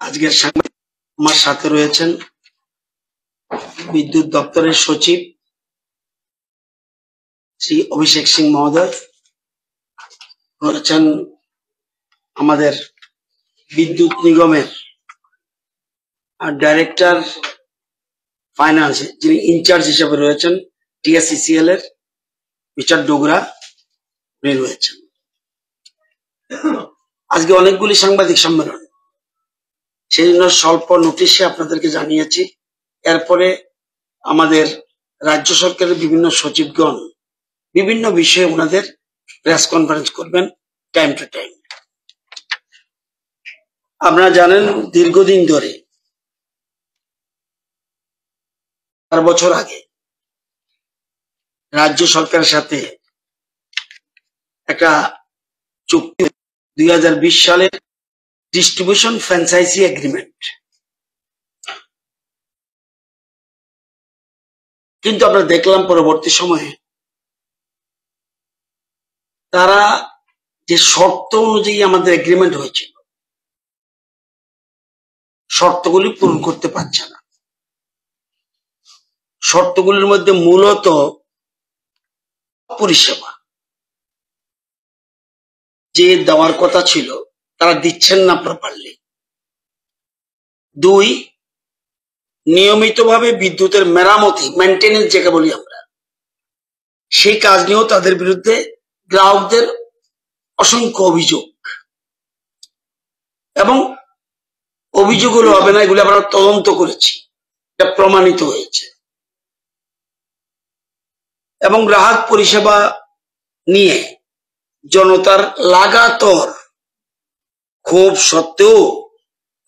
আজকের আমার সাথে রয়েছেন বিদ্যুৎ দপ্তরের সচিব শ্রী অভিষেক সিং মহোদয়, রয়েছেন আমাদের বিদ্যুৎ নিগমের ডাইরেক্টর ফাইন্যান্স যিনি ইনচার্জ হিসেবে রয়েছেন টিএসসিসিএল এর মিস্টার ডোগরা উনি রয়েছেন। আজকে অনেকগুলি সাংবাদিক সম্মেলন, সেই জন্য স্বল্প নোটিশে আপনাদেরকে জানিয়েছি। এরপরে আমাদের রাজ্য সরকারের বিভিন্ন সচিবগণ বিভিন্ন বিষয়ে ওনাদের প্রেস কনফারেন্স করবেন টাইম টু টাইম। আপনারা জানেন দীর্ঘদিন ধরে 4 বছর আগে রাজ্য সরকারের সাথে একটা চুক্তি 2020 সালের ডিস্ট্রিবিউশন ফ্র্যাঞ্চাইজি এগ্রিমেন্ট, কিন্তু আমরা দেখলাম পরবর্তী সময়ে তারা যে শর্ত অনুযায়ী আমাদের এগ্রিমেন্ট হয়েছিল শর্তগুলি পূরণ করতে পারছে না। শর্তগুলির মধ্যে মূলত পরিষেবা যে দেওয়ার কথা ছিল তারা দিচ্ছেন না প্রপারলি। 2, নিয়মিতভাবে বিদ্যুতের মেরামতি মেইনটেনেন্স যেটা বলি আমরা, সেই কাজ নিয়েও তাদের বিরুদ্ধে গ্রাহকদের অসংখ্য অভিযোগ, এবং অভিযোগগুলো হবে না, এগুলো আমরা তদন্ত করেছি, এটা প্রমাণিত হয়েছে। এবং গ্রাহক পরিষেবা নিয়ে জনতার লাগাতার ক্ষোভ সত্ত্বেও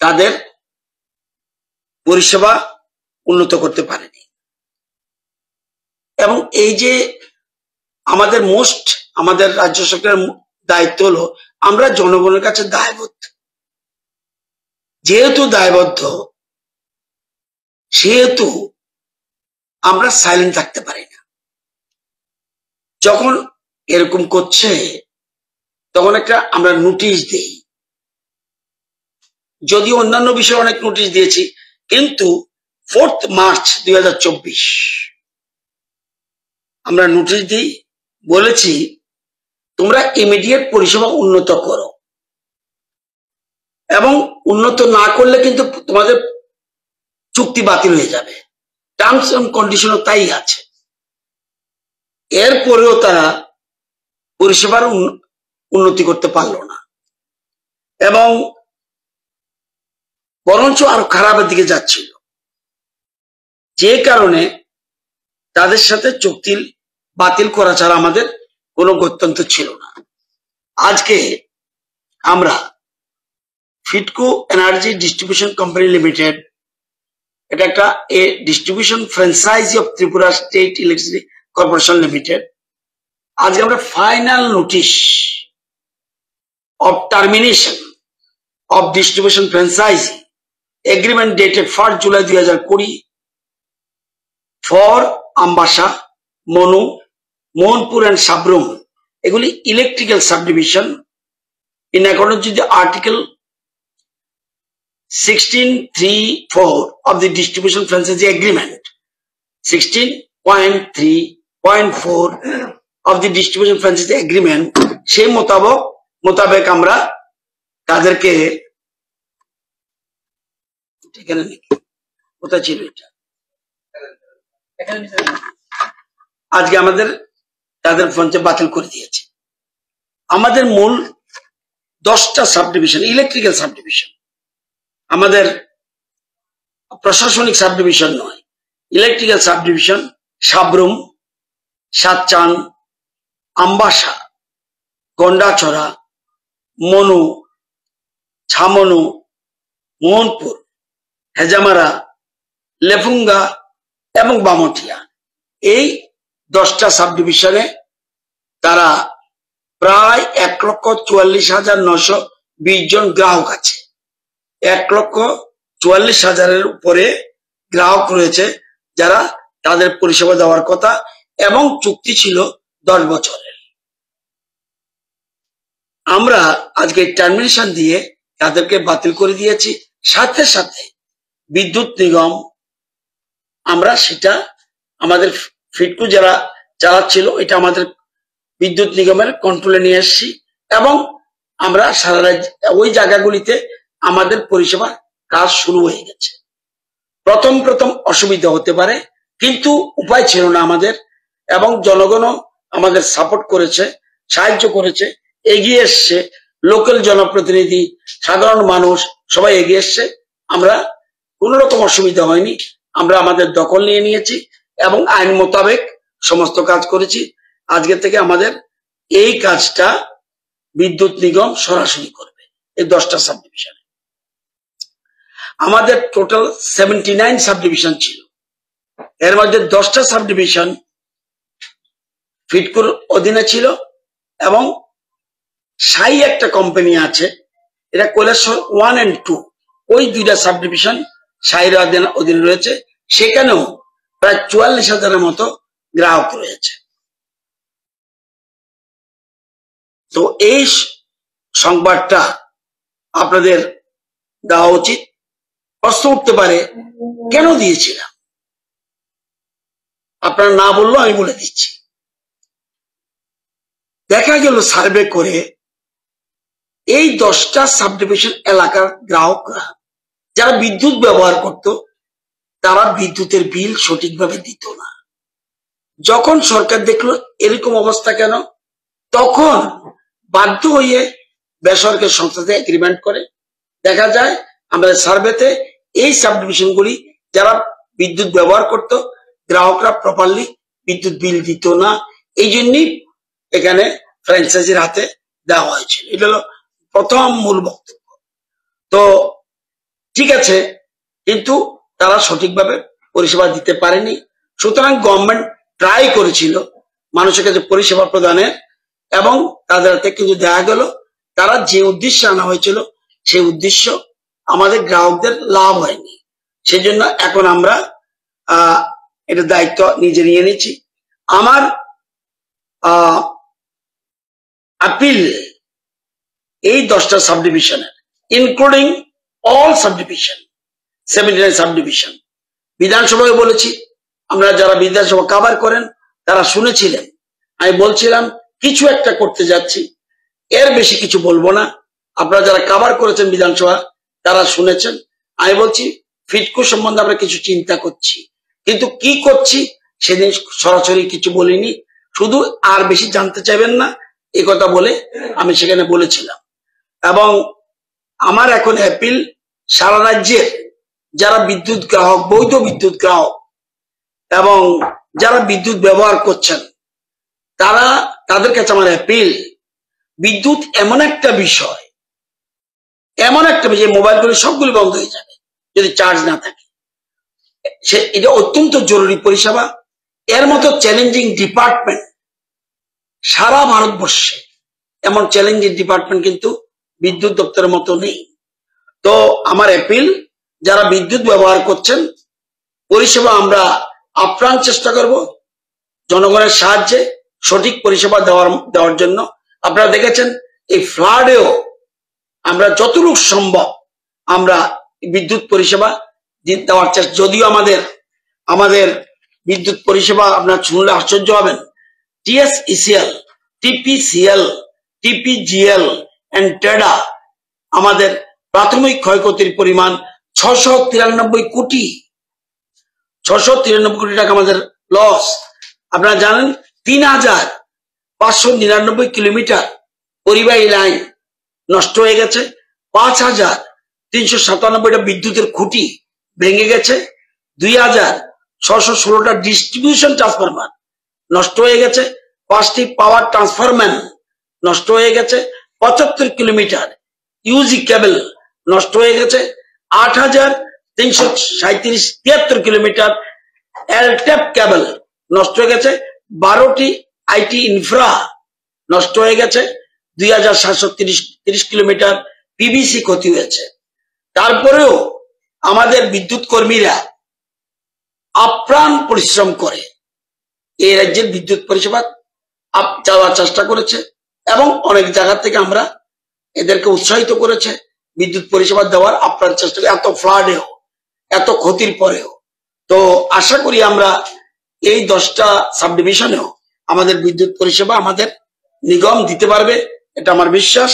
তাদের পরিষেবা উন্নত করতে পারেনি। এবং এই যে আমাদের রাজ্য সরকারের দায়িত্ব হলো আমরা জনগণের কাছে দায়বদ্ধ, যেহেতু দায়বদ্ধ সেহেতু আমরা সাইলেন্ট থাকতে পারি না। যখন এরকম করছে তখন একটা আমরা নোটিশ দেই, যদিও অন্যান্য বিষয়ে অনেক নোটিশ দিয়েছি, কিন্তু 4 মার্চ 2024 আমরা নোটিশ দিই, বলেছি তোমরা ইমিডিয়েট পরিষেবা উন্নত করো, এবং উন্নত না করলে কিন্তু তোমাদের চুক্তি বাতিল হয়ে যাবে। টার্মস এন্ড কন্ডিশনও তাই আছে। এরপরেও তারা পরিষেবার উন্নতি করতে পারলো না, এবং বরঞ্চ আরো খারাপের দিকে যাচ্ছিল, যে কারণে তাদের সাথে চুক্তি বাতিল করা ছাড়া আমাদের কোনো গত্যন্তর ছিল না। আজকে আমরা Fidco energy distribution company limited, এটা একটা distribution franchisee of Tripura state electricity corporation limited, আজকে আমরা final notice of termination of distribution franchisee agreement dated 1 July 2020 for Ambassa, Manu, Mohanpur and Sabroom, এগুলি electrical subdivision in accordance with the article 16.3.4 of the distribution franchisee agreement, 16.3.4 of the distribution franchisee agreement, সেই মোতাবেক আমরা তাদেরকে কোথায় ছিল এটা আজকে আমাদের তাদের ফোনকে বাতিল করে দিয়েছে। আমাদের মূল 10টা সাবডিভিশন ইলেকট্রিক্যাল সাবডিভিশন, আমাদের প্রশাসনিক সাবডিভিশন নয়, ইলেকট্রিক্যাল সাবডিভিশন সাবরুম, সাতচান, আমবাসা, গন্ডাছড়া, মনু, ছামনু, মোহনপুর, হেজামারা, লেফুঙ্গা এবং বামটিয়া, এই 10টা সাবডিভিশনে তারা প্রায় 1,44,920 জন গ্রাহক আছে। 1,44,000-এর উপরে গ্রাহক রয়েছে যারা তাদের পরিষেবা দেওয়ার কথা, এবং চুক্তি ছিল 10 বছরের। আমরা আজকে টার্মিনেশন দিয়ে তাদেরকে বাতিল করে দিয়েছি, সাথে সাথে বিদ্যুৎ নিগম আমরা সেটা আমাদের ফিটকো যারা চালাচ্ছিল এটা আমাদের বিদ্যুৎ নিগমের কন্ট্রোলে নিয়ে এসেছি এবং আমরা সারা রাজ্যে ওই জায়গাগুলিতে আমাদের পরিষেবা কাজ শুরু হয়ে গেছে। প্রথম অসুবিধা হতে পারে, কিন্তু উপায় ছিল না আমাদের, এবং জনগণও আমাদের সাপোর্ট করেছে, সাহায্য করেছে, এগিয়ে এসছে। লোকাল জনপ্রতিনিধি, সাধারণ মানুষ সবাই এগিয়ে এসছে। আমরা কোন রকম অসুবিধা হয়নি, আমরা আমাদের দখল নিয়ে নিয়েছি এবং আইন মোতাবেক সমস্ত কাজ করেছি। আজকে থেকে আমাদের এই কাজটা বিদ্যুৎ নিগম সরাসরি করবে এই 10টা সাব ডিভিশনে। আমাদের টোটাল 79 সাব ডিভিশন ছিল, এর মধ্যে 10টা সাব ডিভিশন ফিটকোর অধীনে ছিল এবং সাই একটা কোম্পানি আছে, এটা কৈলাসহর 1 and 2, ওই 2টা সাব ডিভিশন সাইর অধীনে রয়েছে। সেখানেও প্রায় 44,000-এর মতো গ্রাহক রয়েছে। তো এই সংবাদটা আপনাদের দেওয়া উচিত। প্রশ্ন উঠতে পারে কেন দিয়েছিলাম, আপনারা না বললেও আমি বলে দিচ্ছি। দেখা গেল সার্ভে করে এই 10টা সাব ডিভিশন এলাকার গ্রাহকরা যারা বিদ্যুৎ ব্যবহার করত তারা বিদ্যুতের বিল সঠিকভাবে দিত না। যখন সরকার দেখলো এরকম অবস্থা কেন, তখন বাধ্য হয়ে বেসরকারি সংস্থাতে এগ্রিমেন্ট করে। দেখা যায় আমাদের সার্ভেতে এই সাব ডিভিশনগুলি যারা বিদ্যুৎ ব্যবহার করত গ্রাহকরা প্রপারলি বিদ্যুৎ বিল দিত না, এই জন্যই এখানে ফ্র্যাঞ্চাইজির হাতে দেওয়া হয়েছে। এটা হলো প্রথম মূল বক্তব্য। তো ঠিক আছে, কিন্তু তারা সঠিকভাবে পরিষেবা দিতে পারেনি। সুতরাং গভর্নমেন্ট ট্রাই করেছিল মানুষের কাছে পরিষেবা প্রদানের, এবং তাদের হাতে কিন্তু দেখা গেল তারা যে উদ্দেশ্যে আনা হয়েছিল সেই উদ্দেশ্য আমাদের গ্রাহকদের লাভ হয়নি। সেজন্য এখন আমরা এটা দায়িত্ব নিজে নিয়ে নিচ্ছি। আমার আপিল এই 10টা সাব ডিভিশনের, including all sub division, 79 sub division. বিধানসভায় বলেছি, আমরা যারা বিধানসভা কভার করেন তারা শুনেছিলেন, আমি বলছিলাম কিছু একটা করতে যাচ্ছি, এর বেশি কিছু বলবো না। আপনারা যারা কভার করেছেন বিধানসভা তারা শুনেছেন। আমি বলছি ফিটকো সম্বন্ধে আমরা কিছু চিন্তা করছি, কিন্তু কি করছি সেদিন সরাসরি কিছু বলিনি, শুধু আর বেশি জানতে চাইবেন না এই কথা বলে আমি সেখানে বলেছিলাম। এবং আমার এখন অ্যাপিল সারা রাজ্যের যারা বিদ্যুৎ গ্রাহক, বৈধ বিদ্যুৎ গ্রাহক এবং যারা বিদ্যুৎ ব্যবহার করছেন তাদের কাছে আমার অ্যাপিল, বিদ্যুৎ এমন একটা বিষয় মোবাইলগুলি সবগুলি বন্ধ হয়ে যাবে যদি চার্জ না থাকে। এটা অত্যন্ত জরুরি পরিষেবা। এর মতো চ্যালেঞ্জিং ডিপার্টমেন্ট সারা ভারতবর্ষে, এমন চ্যালেঞ্জিং ডিপার্টমেন্ট কিন্তু বিদ্যুৎ দপ্তরের মতো নেই। তো আমার অ্যাপিল, যারা বিদ্যুৎ ব্যবহার করছেন পরিষেবা আমরা আপ্রাণ চেষ্টা করব জনগণের সাহায্যে সঠিক পরিষেবা দেওয়ার জন্য। আপনারা দেখেছেন এই ফ্লাডেও আমরা যতটুকু সম্ভব আমরা বিদ্যুৎ পরিষেবা দেওয়ার চেষ্টা। যদিও আমাদের বিদ্যুৎ পরিষেবা আপনারা শুনলে আশ্চর্য হবেন, TSECL, TPCL, TPGL এন্ড টেডা আমাদের প্রাথমিক ক্ষয়ক্ষতির পরিমাণ 693 কোটি। 693 কোটি টাকা আমাদের লস। আপনারা জানেন 3,599 কিলোমিটার পরিবাহী লাইন নষ্ট হয়ে গেছে, 5,397টা বিদ্যুতের খুঁটি ভেঙে গেছে, 2,616টা ডিস্ট্রিবিউশন ট্রান্সফরমার নষ্ট হয়ে গেছে, 5টি পাওয়ার ট্রান্সফরম্যান নষ্ট হয়ে গেছে, 75 কিলোমিটার ইউজি কেবল নষ্ট হয়ে গেছে, 8,373 কিলোমিটার এলটেপ কেবল নষ্ট হয়ে গেছে, 12টি আইটি ইনফ্রা নষ্ট হয়ে গেছে, 2,730 কিলোমিটার পিভিসি ক্ষতি হয়েছে। তারপরেও আমাদের বিদ্যুৎ কর্মীরা আপ্রাণ পরিশ্রম করে এই রাজ্যের বিদ্যুৎ পরিষেবা চালার চেষ্টা করেছে এবং অনেক জায়গা থেকে আমরা এদেরকে উৎসাহিত করেছে বিদ্যুৎ পরিষেবা দেওয়ার আপনার চেষ্টা করি, এত ফ্লাডেও, এত ক্ষতির পরেও। তো আশা করি আমরা এই 10টা সাব ডিভিশনেও আমাদের বিদ্যুৎ পরিষেবা আমাদের নিগম দিতে পারবে, এটা আমার বিশ্বাস।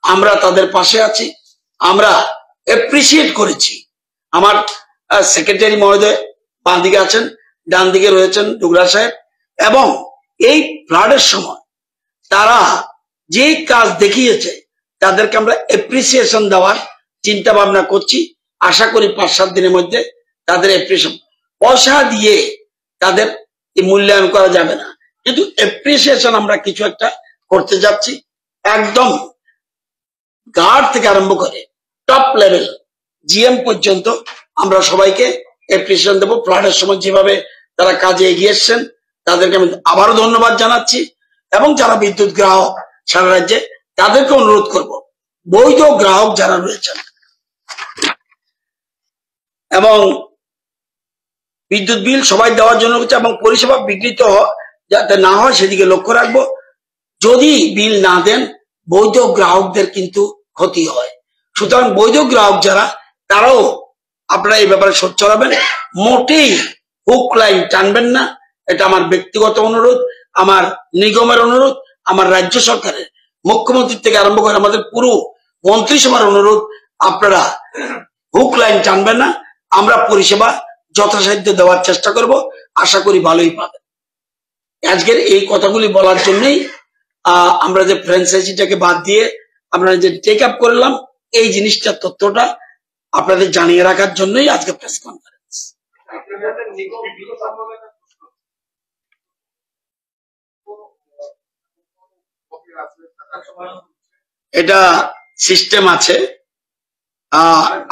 আমরা তাদের পাশে আছি, আমরা এপ্রিসিয়েট করেছি। আমার সেক্রেটারি মহোদয় বাঁ দিকে আছেন, ডান দিকে রয়েছেন ডুগরা সাহেব, এবং এই ফ্লাডের সময় তারা যে কাজ দেখিয়েছে তাদেরকে আমরা এপ্রিসিয়েশন দেওয়ার চিন্তা ভাবনা করছি। আশা করি 5-7 দিনের মধ্যে তাদের এপ্রিসিয়েশন, পয়সা দিয়ে তাদের মূল্যায়ন করা যাবে না, কিন্তু এপ্রিসিয়েশন আমরা কিছু একটা করতে যাচ্ছি। একদম গার্ড থেকে আরম্ভ করে টপ লেভেল জিএম পর্যন্ত আমরা সবাইকে এপ্রিসিয়েশন দেবো। ফ্লাডের সময় যেভাবে তারা কাজে এগিয়ে এসছেন তাদেরকে আমি আবারও ধন্যবাদ জানাচ্ছি, এবং যারা বিদ্যুৎ গ্রাহক সারা রাজ্যে তাদেরকে অনুরোধ করব, বৈধ গ্রাহক যারা রয়েছেন এবং বিদ্যুৎ বিল সবাই দেওয়ার জন্য এবং পরিষেবা বিঘ্নিত যাতে না হয় সেদিকে লক্ষ্য রাখবো। যদি বিল না দেন বৈধ গ্রাহকদের কিন্তু ক্ষতি হয়, সুতরাং বৈধ গ্রাহক যারা তারাও আপনারা এই ব্যাপারে সোচ্চার হবেন, মোটেই হুক লাইন টানবেন না। এটা আমার ব্যক্তিগত অনুরোধ, আমার নিগমের অনুরোধ, আমার রাজ্য সরকারের মুখ্যমন্ত্রী থেকে আরম্ভ করে আমাদের পুরো মন্ত্রিসভার অনুরোধ, আপনারা হুক লাইন টানবেন না। আমরা পরিষেবা যথাসাধ্য দেওয়ার চেষ্টা করব, আশা করি ভালোই পাবেন। আজকের এই কথাগুলি বলার জন্যই আমরা যে ফ্র্যাঞ্চাইজিটাকে বাদ দিয়ে আমরা যে টেক আপ করলাম, এই জিনিসটা তথ্যটা আপনাদের জানিয়ে রাখার জন্যই আজকে প্রেস কনফারেন্স। এটা সিস্টেম আছে,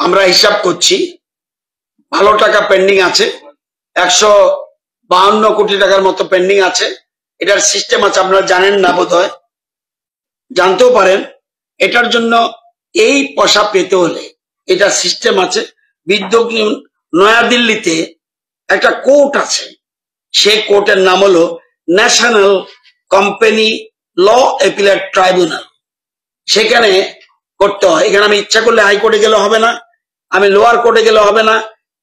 আমরা হিসাব করছি, ভালো টাকা পেন্ডিং আছে, 152 কোটি টাকার মতো পেন্ডিং আছে। এটার সিস্টেম আছে, আপনারা জানেন না বোধহয়, জানতেও পারেন। এটার জন্য এই পয়সা পেতে হলে এটা সিস্টেম আছে। বিদ্যুৎ নয়াদিল্লিতে একটা কোর্ট আছে, সেই কোর্টের নাম হলো national company law appellate tribunal. সেখানে করতে হয়। এখানে আমি ইচ্ছা করলে হাইকোর্টে গেলে হবে না, আমি লোয়ার কোর্টে গেলে হবে না।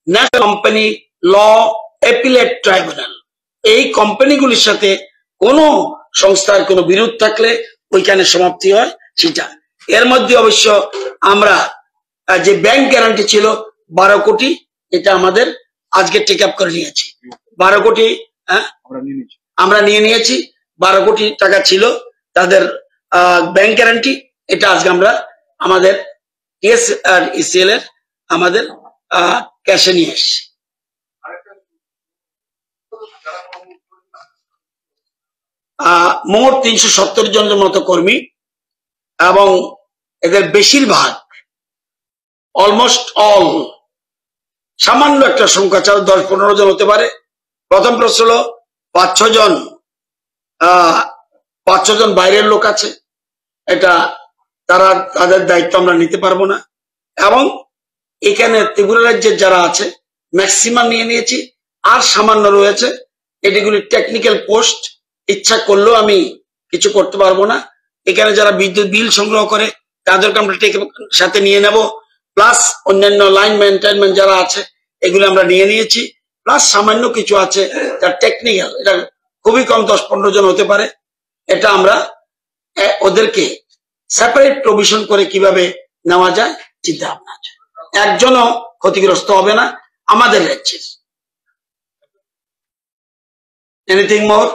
National company law appellate tribunal, এই কোম্পানিগুলির সাথে কোনো সংস্থার কোনো বিরোধ থাকলে ওইখানে সমাপ্তি হয় সেটা। এর মধ্যে অবশ্য আমরা যে ব্যাংক গ্যারান্টি ছিল 12 কোটি, এটা আমাদের আজকে টেক আপ করে নিয়েছি। 12 কোটি আমরা নিয়ে নিয়েছি। 12 কোটি টাকা ছিল তাদের ব্যাংক গ্যারান্টি, এটা আজকে আমরা আমাদের টিএস আর ইসিএল এর আমাদের ক্যাশে নিয়ে এসেছি। মোট 370 জনের মতো কর্মী, এবং এদের বেশিরভাগ অলমোস্ট অল, সামান্য একটা সংখ্যা ছাড়া 10-15 জন হতে পারে। প্রথম প্রশ্ন হলো 5-6 জন বাইরের লোক আছে, এটা তাদের দায়িত্ব আমরা নিতে পারবো না। এবং এখানে ত্রিপুরা রাজ্যের যারা আছে ম্যাক্সিমাম নিয়ে নিয়েছি, আর সামান্য রয়েছে। এটিগুলি টেকনিক্যাল পোস্ট, ইচ্ছা করলেও আমি কিছু করতে পারবো না। এখানে যারা বিদ্যুৎ বিল সংগ্রহ করে তাদেরকে আমরা সাথে নিয়ে নেব, প্লাস অন্যান্য লাইন মেনটেনমেন্ট যারা আছে এগুলো আমরা নিয়ে নিয়েছি, প্লাস সামান্য কিছু আছে যার টেকনিক্যাল, এটা খুবই কম 10-15 জন হতে পারে। এটা আমরা ওদেরকে সেপারেট প্রভিশন করে কিভাবে নেওয়া যায় চিন্তা ভাবনা আছে। একজনও ক্ষতিগ্রস্ত হবে না আমাদের রাজ্যে। এনিথিং মোর?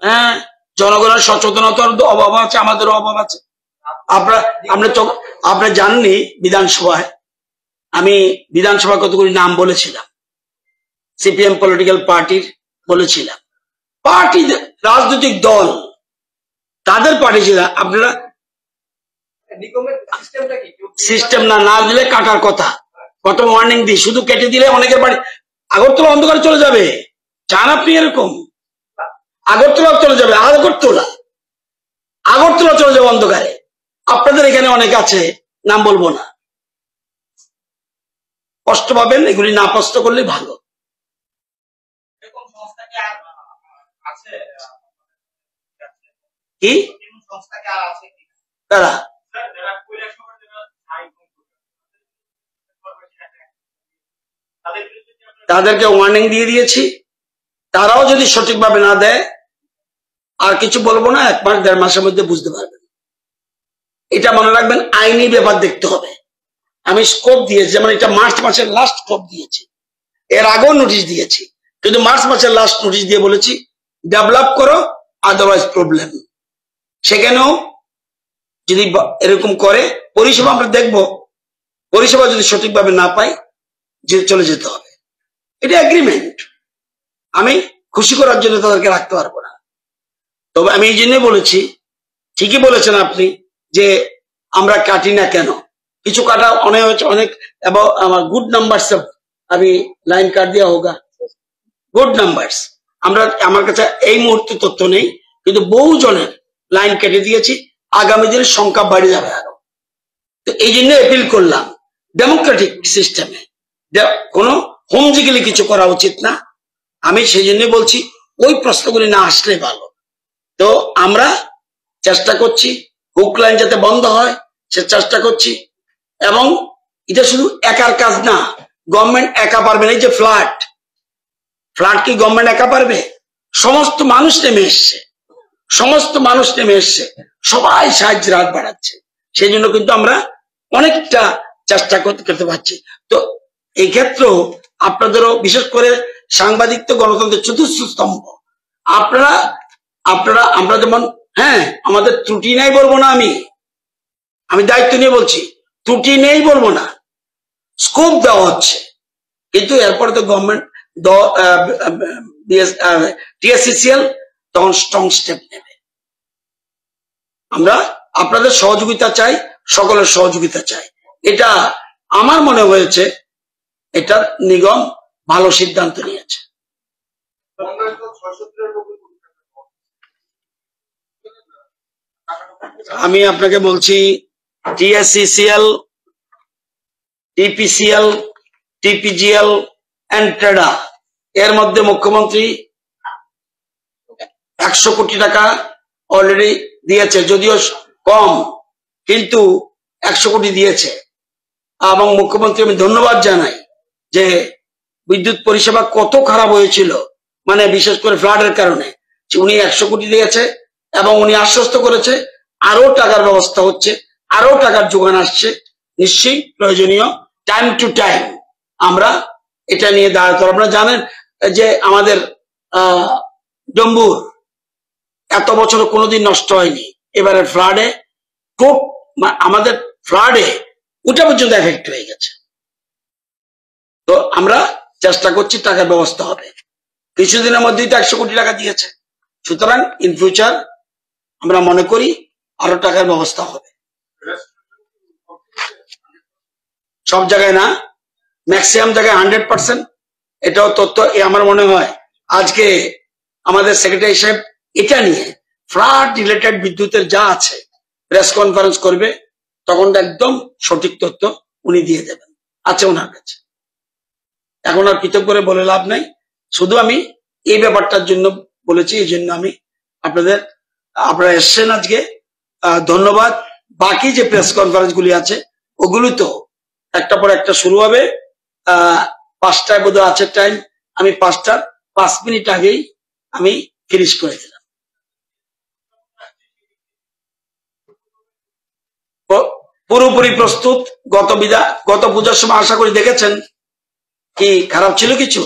হ্যাঁ, জনগণের সচেতনতার অভাব আছে, আমাদেরও অভাব আছে। আপনারা জাননি বিধানসভায় আমি বিধানসভা কতগুলি নাম বলেছিলাম, সিপিএম পলিটিক্যাল পার্টির বলেছিলাম, পার্টি রাজনৈতিক দল তাদের পার্টি ছিল। আপনারা সিস্টেম না দিলে কাটার কথা, কত ওয়ার্নিং দিই, শুধু কেটে দিলে অনেকের বাড়ি আগরতলা অন্ধকারে চলে যাবে। চান আপনি এরকম? আগরতলা চলে যাবে, আগরতলা চলে যাবে অন্ধকারে। আপনাদের এখানে অনেক আছে, নাম বলবো না, কষ্ট পাবেন, এগুলি না কষ্ট করলে ভালো। কি তারা তাদেরকে ওয়ার্নিং দিয়ে দিয়েছি, তারাও যদি সঠিকভাবে না দেয় আর কিছু বলবো না, 1 মাস 1.5 মাসের মধ্যে বুঝতে পারবেন। এটা মনে রাখবেন, আইনি ব্যাপার দেখতে হবে। আমি স্কোপ দিয়েছি, যেমন এটা মার্চ মাসের লাস্ট স্কোপ দিয়েছি, এর আগেও নোটিশ দিয়েছি, কিন্তু মার্চ মাসের লাস্ট নোটিশ দিয়ে বলেছি ডেভেলপ করো, আদারওয়াইজ প্রবলেম। সেখানেও যদি এরকম করে পরিষেবা আমরা দেখবো, পরিষেবা যদি সঠিকভাবে না পাই যে চলে যেতে হবে। এটা এগ্রিমেন্ট, আমি খুশি করার জন্য তাদেরকে রাখতে পারবো না। তবে আমি এই জন্য বলেছি, ঠিকই বলেছেন আপনি যে আমরা কাটি না কেন, কিছু কাটা অনেক হচ্ছে, অনেক এবং আমার গুড নাম্বারস আমি লাইন কাট দিয়া হোগা, গুড নাম্বারস আমরা, আমার কাছে এই মুহূর্তে তথ্য নেই, কিন্তু বহু জনের লাইন কেটে দিয়েছি, আগামী দিনের সংখ্যা বাড়ে যাবে আরো। তো এই জন্য অ্যাপিল করলাম, ডেমোক্রেটিক সিস্টেমে কোনো হোমজিক্যালি কিছু করা উচিত না। আমি সেই জন্য বলছি ওই প্রশ্নগুলি না আসলে ভালো। তো আমরা চেষ্টা করছি হুক লাইন যাতে বন্ধ হয়, সে চেষ্টা করছি। এবং এটা শুধু একার কাজ না, গভর্নমেন্ট একা পারবে না। এই যে ফ্লাড কি গভর্নমেন্ট একা পারবে? সমস্ত মানুষ নেমে এসছে, সমস্ত মানুষ নেমে এসছে, সবাই সাহায্যের হাত বাড়াচ্ছে। সেই জন্য কিন্তু আমরা অনেকটা চেষ্টা করতে পারছি। তো এই ক্ষেত্রেও আপনাদেরও, বিশেষ করে সাংবাদিক তো গণতন্ত্রের চতুর্থ স্তম্ভ। আপনারা আমরা যেমন, হ্যাঁ আমাদের ত্রুটি নেই বলবো না, আমি দায়িত্ব নিয়ে বলছি, ত্রুটি নেই বলবো না, স্কোপ দেওয়া হচ্ছে, কিন্তু এরপরে তো গভর্নমেন্ট টিএসসিসিএল তখন স্ট্রং স্টেপ নেবে। আমরা আপনাদের সহযোগিতা চাই, সকলের সহযোগিতা চাই। এটা আমার মনে হয়েছে এটা নিগম ভালো সিদ্ধান্ত নিয়েছে। আমি আপনাকে বলছি, টিএসসিসিএল, টিপিসিএল, টিপিজিএল এন্ড ট্রেডা, এর মধ্যে মুখ্যমন্ত্রী 100 কোটি টাকা অলরেডি দিয়েছে, যদিও কম, কিন্তু 100 কোটি দিয়েছে। এবং মুখ্যমন্ত্রী আমি ধন্যবাদ জানাই যে বিদ্যুৎ পরিষেবা কত খারাপ হয়েছিল, মানে বিশেষ করে ফ্লাডের কারণে, উনি 100 কোটি দিয়েছে এবং উনি আশ্বস্ত করেছে আরো টাকার ব্যবস্থা হচ্ছে, আরো টাকার যোগান আসছে। নিশ্চয়ই প্রয়োজনীয়, টাইম টু টাইম আমরা এটা নিয়ে দাঁড়াতে। আপনারা জানেন যে আমাদের ডম্বুর এত বছর কোনোদিন নষ্ট হয়নি, এবারে ফ্লাডে আমাদের ফ্লাডে ওটা পর্যন্ত এফেক্ট হয়ে গেছে। তো আমরা চেষ্টা করছি, টাকার ব্যবস্থা হবে। কিছুদিনের মধ্যেই তো 100 কোটি টাকা দিয়েছে, সুতরাং ইন ফিউচার আমরা মনে করি আরো টাকার ব্যবস্থা হবে। সব জায়গায় না, ম্যাক্সিমাম জায়গায় 100%। এটাও তথ্য আমার মনে হয় আজকে আমাদের সেক্রেটারি সাহেব এটা নিয়ে ফ্লাড রিলেটেড বিদ্যুতের যা আছে প্রেস কনফারেন্স করবে, তখন একদম সঠিক তথ্য উনি দিয়ে দেবেন, আছে ওনার কাছে। এখন আর পৃথক করে বলে লাভ নাই, শুধু আমি এই ব্যাপারটার জন্য বলেছি, এই জন্য আমি আপনারা এসছেন আজকে, ধন্যবাদ। বাকি যে প্রেস কনফারেন্স গুলি আছে ওগুলি তো একটা পর একটা শুরু হবে। 5টায় বোধহয় আছে টাইম, আমি 5টার 5 মিনিট আগেই আমি ফিনিশ করে দিলাম। পুরোপুরি প্রস্তুত। গত পূজার সময় আশা করি দেখেছেন কি খারাপ ছিল কিছু।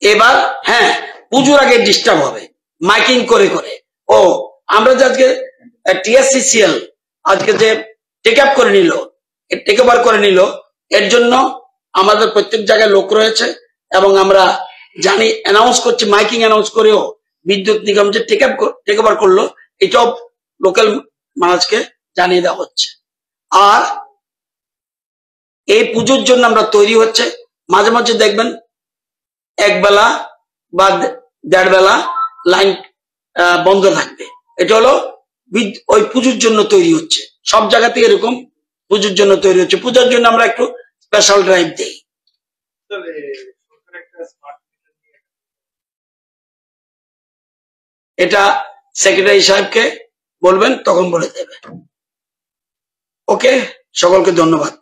এবার হ্যাঁ, পুজোর আগে ডিস্টার্ব হবে মাইকিং করে করে। আমরা যে আজকে টিএসসিসিএল আজকে যে টেক ওভার করে নিল, এর জন্য আমাদের প্রত্যেক জায়গায় লোক রয়েছে এবং আমরা জানি, অ্যানাউন্স করছি, মাইকিং অ্যানাউন্স করেও বিদ্যুৎ নিগম যে টেক ওভার করলো, এটাও লোকাল মানুষকে জানিয়ে দেওয়া হচ্ছে। আর এই পুজোর জন্য আমরা তৈরি হচ্ছে। মাঝে মাঝে দেখবেন 1 বেলা বা 1.5 বেলা লাইন বন্ধ থাকবে, এটা হলো ওই পুজোর জন্য তৈরি হচ্ছে। সব জায়গাতে এরকম পুজোর জন্য তৈরি হচ্ছে। পুজোর জন্য আমরা একটু স্পেশাল ড্রাইভ দিই। এটা সেক্রেটারি সাহেবকে বলবেন, তখন বলে দেবে। ওকে, সকলকে ধন্যবাদ।